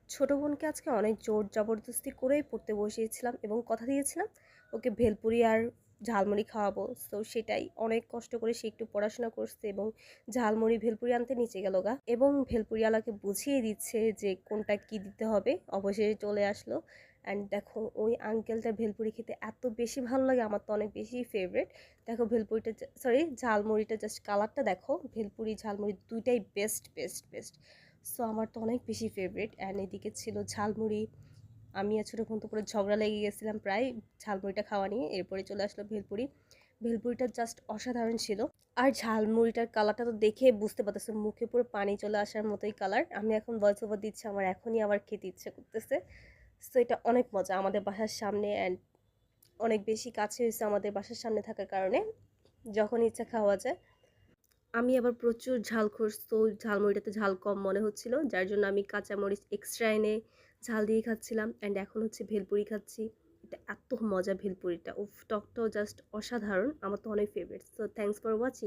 ছোট বোনকে আজকে অনেক জোর জবরদস্তি করেই পড়তে বসিয়েছিলাম এবং কথা দিয়েছিলাম ওকে ভেলপুরি আর ঝালমুড়ি খাওয়াবো। তো সেটাই অনেক কষ্ট করে সে একটু পড়াশোনা করছে এবং ঝালমুড়ি ভেলপুরি আনতে নিচে গেল গা এবং ভেলপুরিওয়ালাকে বুঝিয়ে দিচ্ছে যে কোনটা কি দিতে হবে। অবশেষে চলে আসলো। অ্যান্ড দেখো ওই আঙ্কেলটার ভেলপুরি খেতে এত বেশি ভালো লাগে, আমার তো অনেক বেশি ফেভারিট। দেখো ভেলপুরিটা, সরি ঝালমুড়িটা, জাস্ট কালারটা দেখো, ভেলপুরি ঝালমুড়ি দুইটাই বেস্ট বেস্ট বেস্ট। সো আমার তো অনেক বেশি ফেভারিট। অ্যান্ড এদিকে ছিল ঝালমুড়ি। আমি আর ছোটো বোন তো পুরো ঝগড়া লেগে গেছিলাম প্রায় ঝালমুড়িটা খাওয়া নিয়ে। এরপরে চলে আসলো ভেলপুরি। ভেলপুরিটা জাস্ট অসাধারণ ছিল। আর ঝালমুড়িটার কালারটা তো দেখে বুঝতে পারতেছে, মুখে পুরো পানি চলে আসার মতোই কালার। আমি এখন ভয়েস ওভার দিচ্ছি, আমার এখনই আবার খেতে ইচ্ছে করতেছে। সো এটা অনেক মজা, আমাদের বাসার সামনে অ্যান্ড অনেক বেশি কাছে হয়েছে আমাদের বাসার সামনে থাকার কারণে যখন ইচ্ছা খাওয়া যায়। আমি আবার প্রচুর ঝালখোর, তো ঝালমুড়িটাতে ঝাল কম মনে হচ্ছিল, যার জন্য আমি কাঁচামরিচ এক্সট্রা এনে ঝাল দিয়ে খাচ্ছিলাম। অ্যান্ড এখন হচ্ছে ভেলপুরি খাচ্ছি। এটা এত মজা ভেলপুরিটা, উফ, টকটাও জাস্ট অসাধারণ, আমার তো অনেক favourite. So thanks for watching.